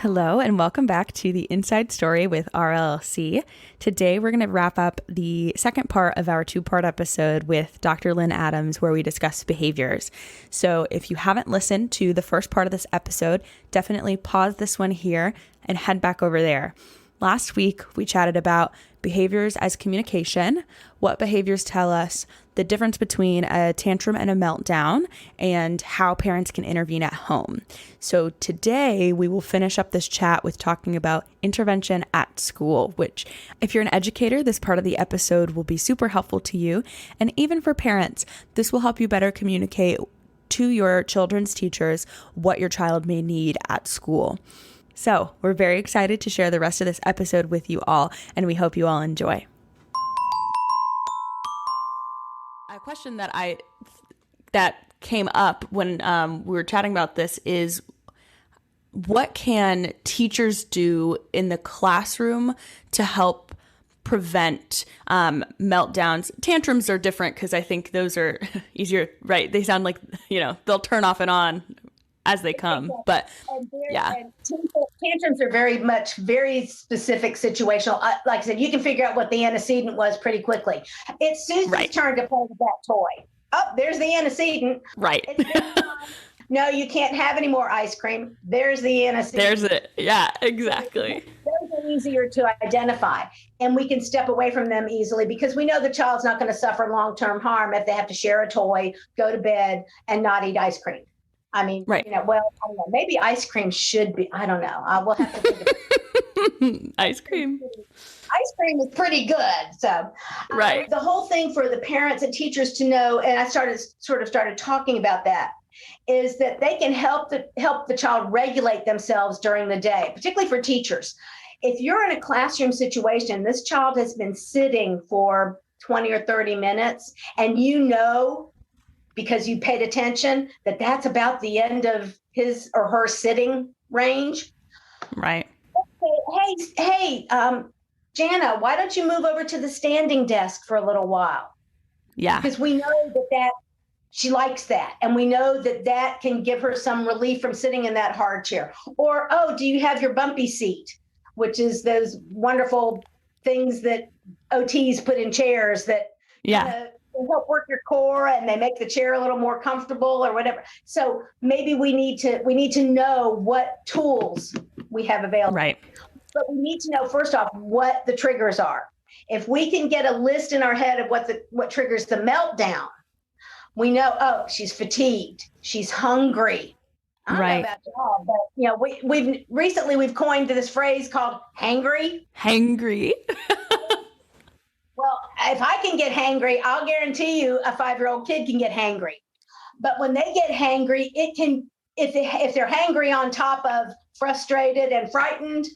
Hello, and welcome back to the Inside Story with RLC. Today, we're going to wrap up the second part of our two-part episode with Dr. Lynn Adams, where we discuss behaviors. So if you haven't listened to the first part of this episode, definitely pause this one here and head back over there. Last week, we chatted about behaviors as communication, what behaviors tell us, the difference between a tantrum and a meltdown, and how parents can intervene at home. So today, we will finish up this chat with talking about intervention at school, which if you're an educator, this part of the episode will be super helpful to you. And even for parents, this will help you better communicate to your children's teachers what your child may need at school. So we're very excited to share the rest of this episode with you all, and we hope you all enjoy. A question that came up when we were chatting about this is, what can teachers do in the classroom to help prevent meltdowns? Tantrums are different because I think those are easier, right? They sound like, they'll turn off and on as they come, but yeah. Tantrums are very specific situational. Like I said, you can figure out what the antecedent was pretty quickly. It's Susan's turn to play with that toy. Oh, there's the antecedent. Right. No, you can't have any more ice cream. There's the antecedent. There's it. Yeah, exactly. Those are easier to identify, and we can step away from them easily because we know the child's not going to suffer long-term harm if they have to share a toy, go to bed, and not eat ice cream. I mean, right. I don't know, maybe ice cream should be, I don't know. We'll have to think about it. Ice cream. Ice cream is pretty good. So right. The whole thing for the parents and teachers to know, and I started talking about that, is that they can help the child regulate themselves during the day, particularly for teachers. If you're in a classroom situation, this child has been sitting for 20 or 30 minutes, and because you paid attention, that's about the end of his or her sitting range. Right. Hey, Jana, why don't you move over to the standing desk for a little while? Yeah. Because we know that she likes that. And we know that can give her some relief from sitting in that hard chair. Or, do you have your bumpy seat, which is those wonderful things that OTs put in chairs that help work your core, and they make the chair a little more comfortable or whatever. So maybe we need to know what tools we have available. Right. But we need to know, first off, what the triggers are. If we can get a list in our head of what triggers the meltdown, we know, she's fatigued, she's hungry. I don't know about y'all, but we've recently coined this phrase called hangry. Hangry. Well, if I can get hangry, I'll guarantee you a 5-year-old kid can get hangry. But when they get hangry, it can, if they're hangry on top of frustrated and frightened,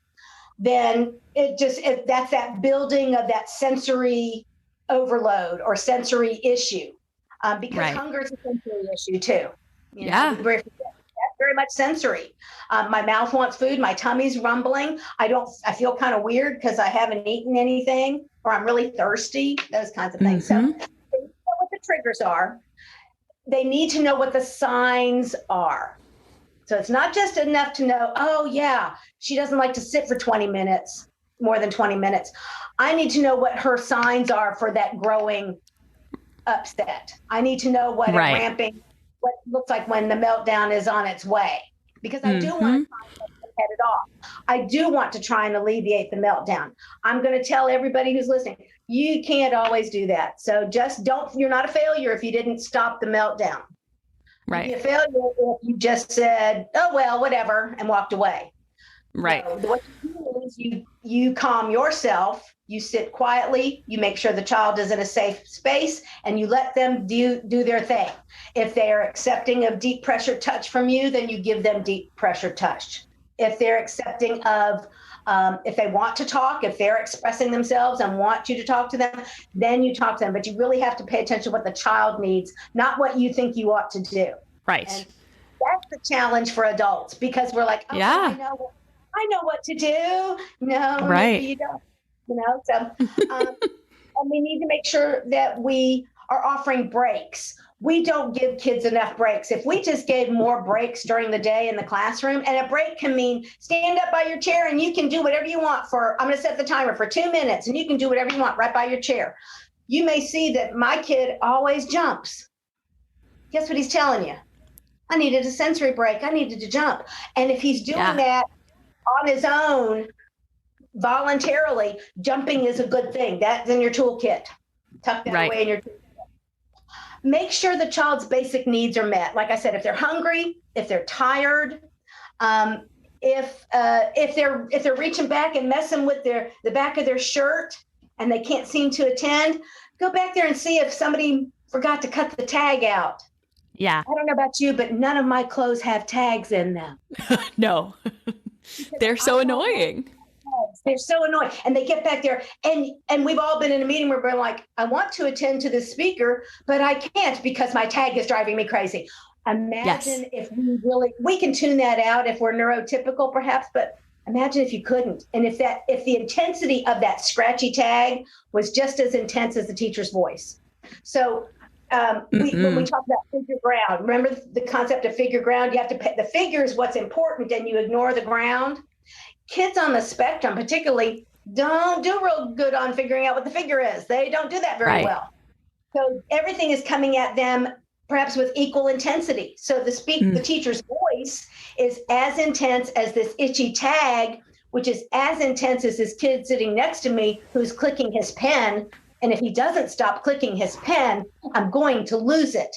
then that's that building of that sensory overload or sensory issue. Because hunger is a sensory issue too. That's very much sensory. My mouth wants food. My tummy's rumbling. I feel kind of weird because I haven't eaten anything, or I'm really thirsty, those kinds of things. Mm-hmm. So they know what the triggers are. They need to know what the signs are. So it's not just enough to know, she doesn't like to sit for 20 minutes, more than 20 minutes. I need to know what her signs are for that growing upset. I need to know what what looks like when the meltdown is on its way, because I do want to try and head it off. I do want to try and alleviate the meltdown. I'm going to tell everybody who's listening, you can't always do that. So just you're not a failure if you didn't stop the meltdown. Right. You're a failure if you just said, oh, well, whatever, and walked away. Right. So what you do is you calm yourself, you sit quietly, you make sure the child is in a safe space, and you let them do their thing. If they are accepting of deep pressure touch from you, then you give them deep pressure touch. If they're accepting of, if they want to talk, if they're expressing themselves and want you to talk to them, then you talk to them. But you really have to pay attention to what the child needs, not what you think you ought to do. Right. And that's the challenge for adults, because we're like, I know what to do. No, right. Maybe you don't. So and we need to make sure that we are offering breaks. we don't give kids enough breaks. If we just gave more breaks during the day in the classroom, and a break can mean stand up by your chair and you can do whatever you want I'm going to set the timer for 2 minutes and you can do whatever you want right by your chair. You may see that my kid always jumps. Guess what he's telling you? I needed a sensory break. I needed to jump. And if he's doing that on his own, voluntarily, jumping is a good thing. That's in your toolkit. Tuck that away in your toolkit. Make sure the child's basic needs are met. Like I said, if they're hungry, if they're tired, if they're reaching back and messing with the back of their shirt and they can't seem to attend, go back there and see if somebody forgot to cut the tag out. Yeah. I don't know about you, but none of my clothes have tags in them. No. They're so annoying. They're so annoying. And they get back there and we've all been in a meeting where we're like, I want to attend to the speaker, but I can't because my tag is driving me crazy. Imagine if we can tune that out if we're neurotypical perhaps, but imagine if you couldn't. And if the intensity of that scratchy tag was just as intense as the teacher's voice. So when we talk about figure ground, remember the concept of figure ground? You have to the figure is what's important and you ignore the ground. Kids on the spectrum particularly don't do real good on figuring out what the figure is. They don't do that very well. So everything is coming at them perhaps with equal intensity. So the teacher's voice is as intense as this itchy tag, which is as intense as this kid sitting next to me who's clicking his pen. And if he doesn't stop clicking his pen, I'm going to lose it.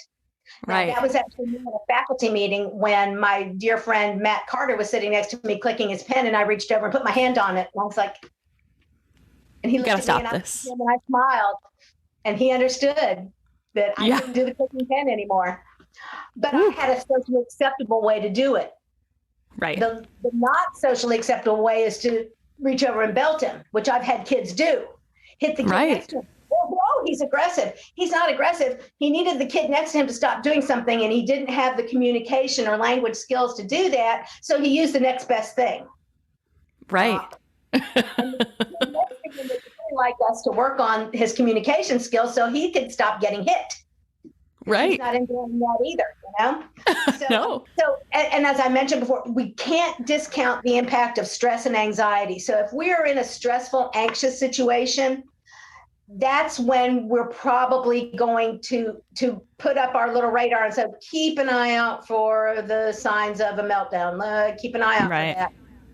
Right. Now, that was actually in a faculty meeting when my dear friend Matt Carter was sitting next to me clicking his pen, and I reached over and put my hand on it. And I was like, and he looked at me and I smiled, and he understood that I couldn't do the clicking pen anymore. But I had a socially acceptable way to do it. Right. The not socially acceptable way is to reach over and belt him, which I've had kids do. Hit the kid next to him. Oh, he's aggressive. He's not aggressive. He needed the kid next to him to stop doing something, and he didn't have the communication or language skills to do that, so he used the next best thing. Right. And the next thing would like us to work on his communication skills so he could stop getting hit. Right. He's not enjoying that either, you know? So, no. So, and as I mentioned before, we can't discount the impact of stress and anxiety. So if we are in a stressful, anxious situation, that's when we're probably going to put up our little radar and say, keep an eye out for the signs of a meltdown. Keep an eye out for that.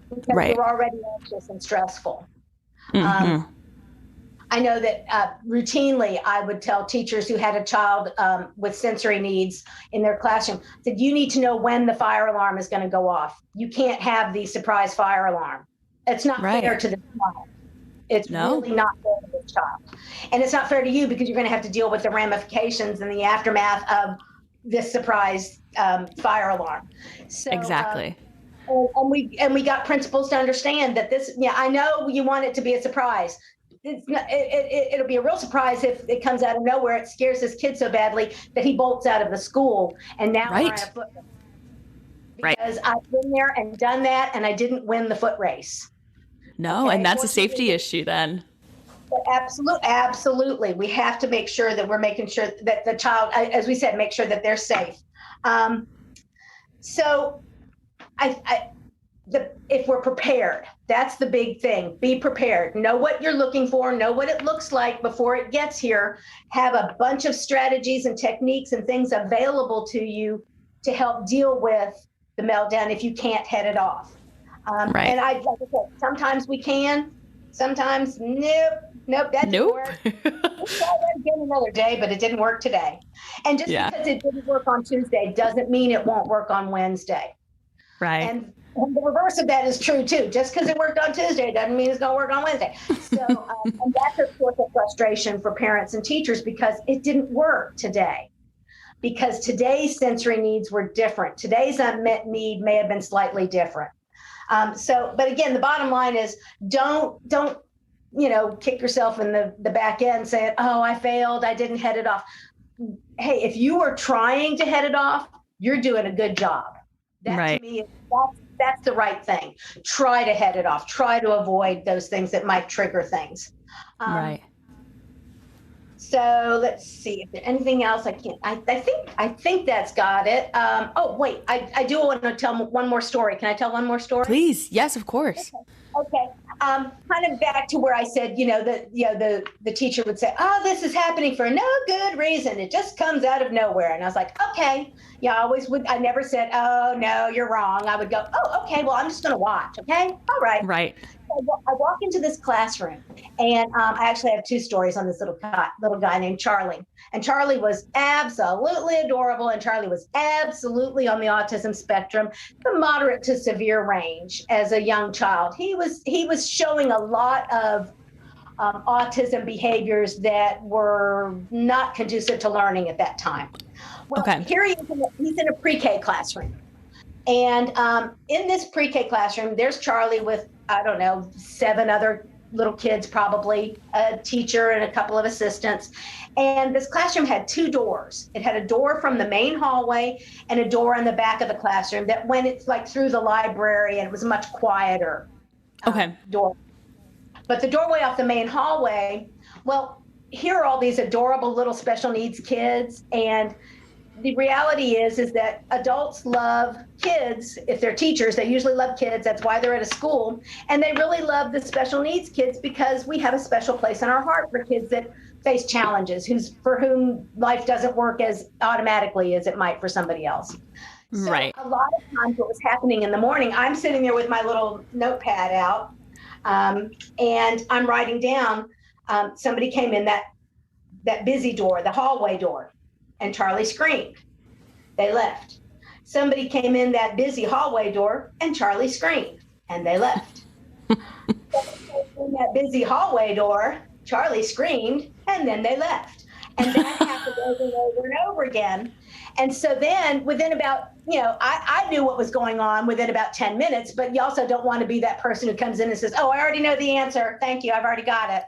Because we're already anxious and stressful. I know that routinely I would tell teachers who had a child with sensory needs in their classroom that you need to know when the fire alarm is going to go off. You can't have the surprise fire alarm. It's not fair to the child. It's really not fair to the child. And it's not fair to you because you're going to have to deal with the ramifications and the aftermath of this surprise fire alarm. So, exactly. And we got principals to understand that this, I know you want it to be a surprise. It's not, it'll be a real surprise if it comes out of nowhere. It scares this kid so badly that he bolts out of the school, and now we're on a foot race. Because I've been there and done that, and I didn't win the foot race. No, and that's a safety issue then. Absolutely. We have to make sure that we're making sure that the child, as we said, make sure that they're safe. So if we're prepared, that's the big thing. Be prepared. Know what you're looking for. Know what it looks like before it gets here. Have a bunch of strategies and techniques and things available to you to help deal with the meltdown if you can't head it off. And like I said, sometimes we can. Sometimes, nope, that didn't work. Let's try that again another day, but it didn't work today. And just because it didn't work on Tuesday doesn't mean it won't work on Wednesday. Right. And the reverse of that is true too. Just because it worked on Tuesday doesn't mean it's going to work on Wednesday. So, and that's a source of frustration for parents and teachers because it didn't work today. Because today's sensory needs were different. Today's unmet need may have been slightly different. But again, the bottom line is don't kick yourself in the back end saying, oh, I failed, I didn't head it off. Hey, if you were trying to head it off, you're doing a good job. That to me, that's the right thing. Try to head it off. Try to avoid those things that might trigger things. So let's see if there's anything else. I think that's got it. Oh wait, I do want to tell one more story. Can I tell one more story? Please. Yes, of course. Okay. Kind of back to where I said, the teacher would say, "Oh, this is happening for no good reason. It just comes out of nowhere." And I was like, "Okay." Yeah, I always would. I never said, "Oh no, you're wrong." I would go, "Oh, okay. Well, I'm just going to watch." Okay. All right. Right. I walk into this classroom, and I actually have two stories on this little guy named Charlie. And Charlie was absolutely adorable, and Charlie was absolutely on the autism spectrum, the moderate to severe range as a young child. He was showing a lot of autism behaviors that were not conducive to learning at that time. Well, Okay. here he's in a pre-K classroom. And in this pre-K classroom, there's Charlie with, I don't know, 7 other little kids, probably a teacher and a couple of assistants. And this classroom had 2 doors. It had a door from the main hallway and a door in the back of the classroom that went like through the library, and it was a much quieter door. But the doorway off the main hallway, well, here are all these adorable little special needs kids, and the reality is that adults love kids. If they're teachers, they usually love kids. That's why they're at a school. And they really love the special needs kids because we have a special place in our heart for kids that face challenges, for whom life doesn't work as automatically as it might for somebody else. So Right. a lot of times what was happening in the morning, I'm sitting there with my little notepad out, and I'm writing down, somebody came in that busy door, the hallway door, and Charlie screamed. They left. Somebody came in that busy hallway door, and Charlie screamed, and they left. In that busy hallway door, Charlie screamed, and then they left. And that happened over and over and over again. And so then within about, I knew what was going on within about 10 minutes, but you also don't want to be that person who comes in and says, "Oh, I already know the answer. Thank you. I've already got it,"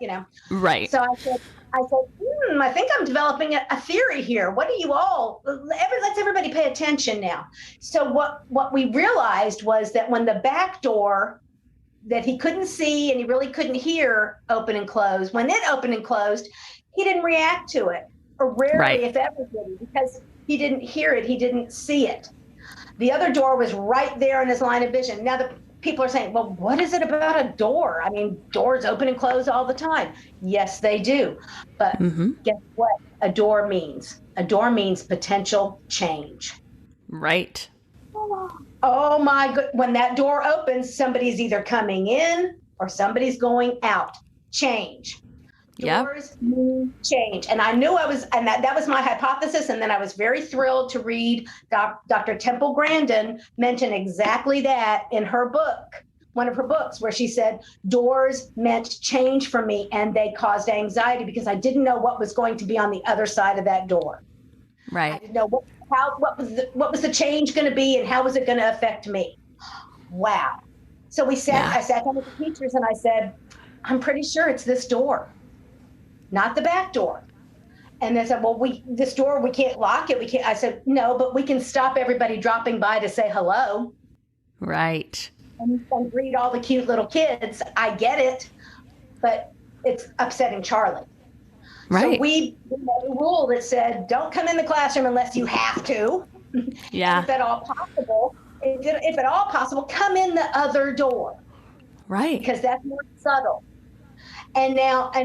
Right. So I said, I think I'm developing a theory here. What do you all, let's everybody pay attention now. So what we realized was that when the back door that he couldn't see and he really couldn't hear open and close, when it opened and closed, he didn't react to it, or rarely, if ever, did he, because he didn't hear it, he didn't see it. The other door was right there in his line of vision. Now the people are saying, "Well, what is it about a door? I mean, doors open and close all the time." Yes, they do. But guess what a door means? A door means potential change. Right. Oh my God. When that door opens, somebody's either coming in or somebody's going out. Change. Doors mean change. And I knew and that was my hypothesis. And then I was very thrilled to read Dr. Temple Grandin mention exactly that in her book, one of her books, where she said, doors meant change for me and they caused anxiety because I didn't know what was going to be on the other side of that door. Right. I didn't know what was the change going to be and how was it going to affect me. Wow. So I sat down with the teachers and I said, "I'm pretty sure it's this door, not the back door." And they said, "Well, this door, we can't lock it. We can't." I said, "No, but we can stop everybody dropping by to say hello." Right. And greet all the cute little kids. I get it, but it's upsetting Charlie. Right. So we made a rule that said, don't come in the classroom unless you have to. Yeah. If at all possible, come in the other door. Right. Because that's more subtle. And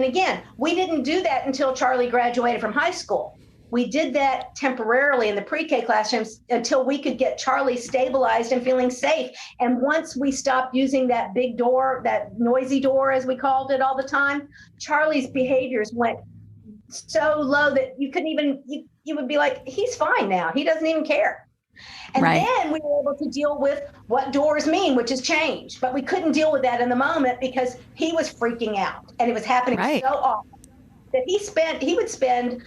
again, we didn't do that until Charlie graduated from high school. We did that temporarily in the pre-K classrooms until we could get Charlie stabilized and feeling safe. And once we stopped using that big door, that noisy door, as we called it all the time, Charlie's behaviors went so low that you couldn't even, you would be like, "He's fine now. He doesn't even care." And then we were able to deal with what doors mean, which is change. But we couldn't deal with that in the moment because he was freaking out and it was happening so often that he would spend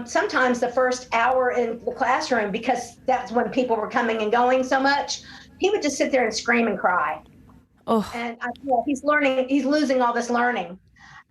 sometimes the first hour in the classroom, because that's when people were coming and going so much. He would just sit there and scream and cry. Oh. And he's losing all this learning.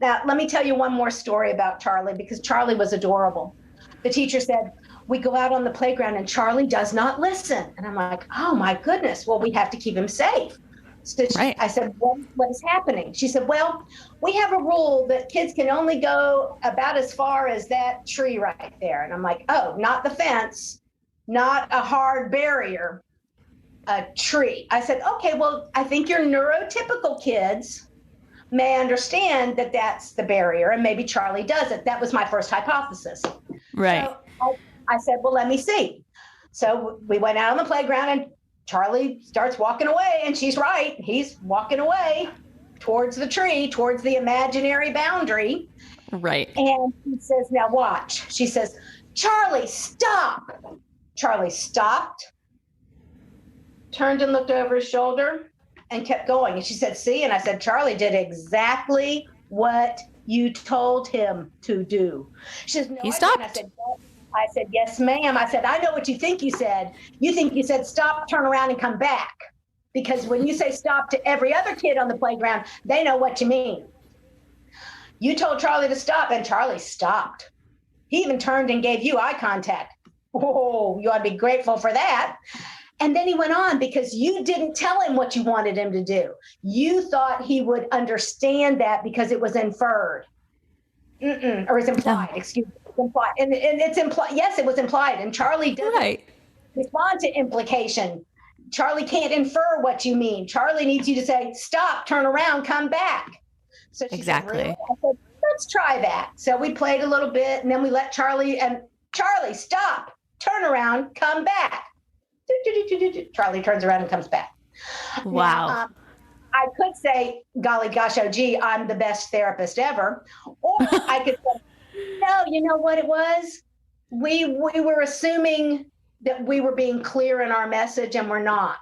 Now, let me tell you one more story about Charlie, because Charlie was adorable. The teacher said, "We go out on the playground and Charlie does not listen." And I'm like, "Oh my goodness, well, we have to keep him safe." So Right. I said, what is happening? She said, well, we have a rule that kids can only go about as far as that tree right there. And I'm like, oh, not the fence, not a hard barrier, a tree. I said, okay, well, I think your neurotypical kids may understand that that's the barrier, and maybe Charlie doesn't. That was my first hypothesis. Right. So I said, well, let me see. So we went out on the playground, and Charlie starts walking away, and she's right. He's walking away towards the tree, towards the imaginary boundary. Right. And he says, now watch. She says, Charlie, stop. Charlie stopped, turned and looked over his shoulder, and kept going. And she said, see? And I said, Charlie did exactly what you told him to do. She says, no, He stopped. I said, yes, ma'am. I said, I know what you think you said. You think you said, stop, turn around, and come back. Because when you say stop to every other kid on the playground, they know what you mean. You told Charlie to stop, and Charlie stopped. He even turned and gave you eye contact. Oh, you ought to be grateful for that. And then he went on because you didn't tell him what you wanted him to do. You thought he would understand that because it was inferred. Or it's implied, excuse me. Implied. And it's implied. Yes, it was implied. And Charlie doesn't respond to implication. Charlie can't infer what you mean. Charlie needs you to say, stop, turn around, come back. So she said, really? I said, let's try that. So we played a little bit, and then we let Charlie, stop, turn around, come back. Charlie turns around and comes back. Wow. Now, I could say, golly gosh, oh gee, I'm the best therapist ever. Or I could say, no, you know what it was? We were assuming that we were being clear in our message, and we're not.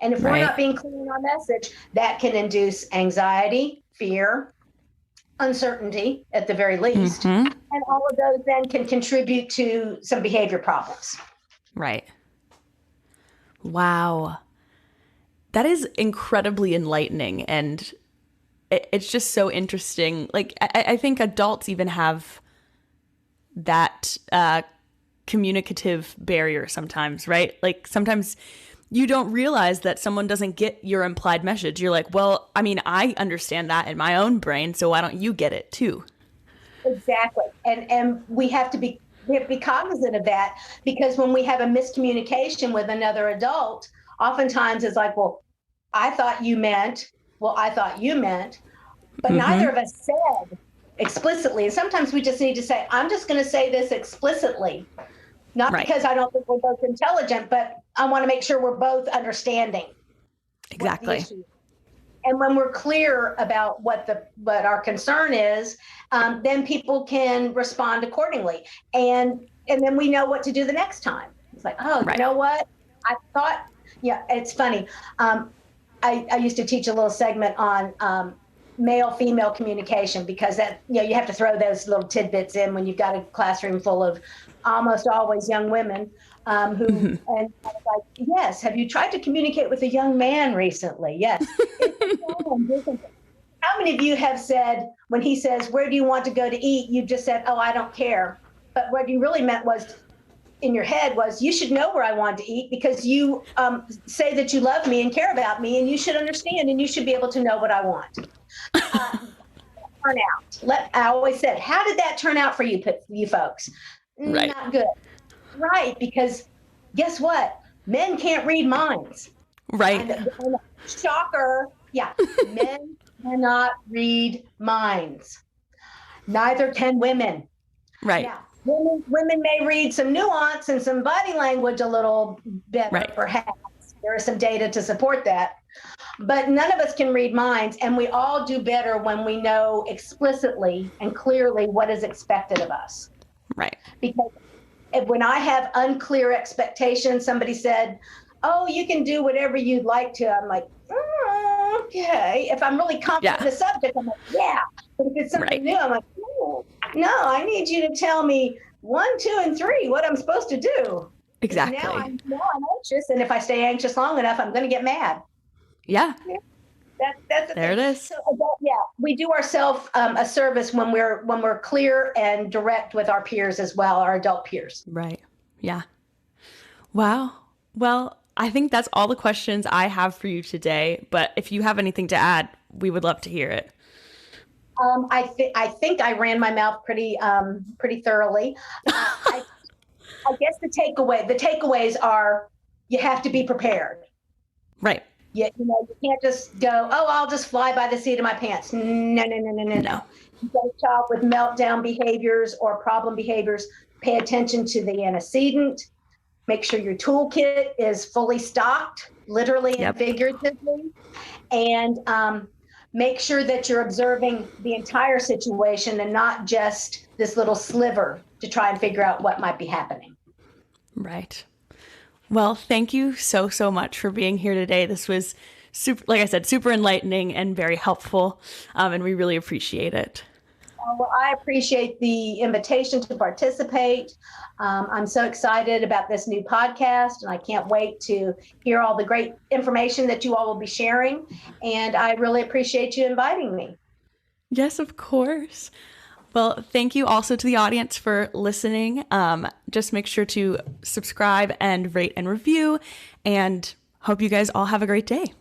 And if we're not being clear in our message, that can induce anxiety, fear, uncertainty at the very least. And all of those then can contribute to some behavior problems. Right. Wow. That is incredibly enlightening. And it's just so interesting. Like, I think adults even have that communicative barrier sometimes, right? Like sometimes you don't realize that someone doesn't get your implied message. You're like, well, I mean, I understand that in my own brain, so why don't you get it too? Exactly. And we have to be cognizant of that, because when we have a miscommunication with another adult, oftentimes it's like, well, I thought you meant, but neither of us said explicitly. And sometimes we just need to say, I'm just going to say this explicitly, not because I don't think we're both intelligent, but I want to make sure we're both understanding. Exactly. And when we're clear about what our concern is, then people can respond accordingly. And then we know what to do the next time. It's like, oh, you know what? I thought, it's funny. I used to teach a little segment on male-female communication, because that, you have to throw those little tidbits in when you've got a classroom full of almost always young women who, and I was like, yes, have you tried to communicate with a young man recently? Yes. How many of you have said, when he says, where do you want to go to eat? You just said, oh, I don't care. But what you really meant was, in your head was, you should know where I want to eat, because you say that you love me and care about me, and you should understand, and you should be able to know what I want. Turn out. I always said, how did that turn out for you folks? Not good. Right, because guess what? Men can't read minds. Right. And shocker. Yeah, men cannot read minds. Neither can women. Right. Now, women may read some nuance and some body language a little better, perhaps. There is some data to support that. But none of us can read minds, and we all do better when we know explicitly and clearly what is expected of us. Right. Because when I have unclear expectations, somebody said, oh, you can do whatever you'd like to. I'm like, okay. If I'm really confident in the subject, I'm like, yeah. But if it's something new, I'm like, no, I need you to tell me 1, 2, and 3 what I'm supposed to do. Exactly. Now I'm anxious, and if I stay anxious long enough, I'm going to get mad. Yeah. That's there it is. So, we do ourselves a service when we're clear and direct with our peers as well, our adult peers. Right. Yeah. Wow. Well, I think that's all the questions I have for you today. But if you have anything to add, we would love to hear it. I think I ran my mouth pretty thoroughly. I guess the takeaways are you have to be prepared. Right. You can't just go, oh, I'll just fly by the seat of my pants. No. You get a child with meltdown behaviors or problem behaviors, pay attention to the antecedent. Make sure your toolkit is fully stocked, literally and figuratively. And make sure that you're observing the entire situation and not just this little sliver to try and figure out what might be happening. Right. Well, thank you so much for being here today. This was like I said, super enlightening and very helpful. And we really appreciate it. Well, I appreciate the invitation to participate. I'm so excited about this new podcast, and I can't wait to hear all the great information that you all will be sharing. And I really appreciate you inviting me. Yes, of course. Well, thank you also to the audience for listening. Just make sure to subscribe and rate and review, and hope you guys all have a great day.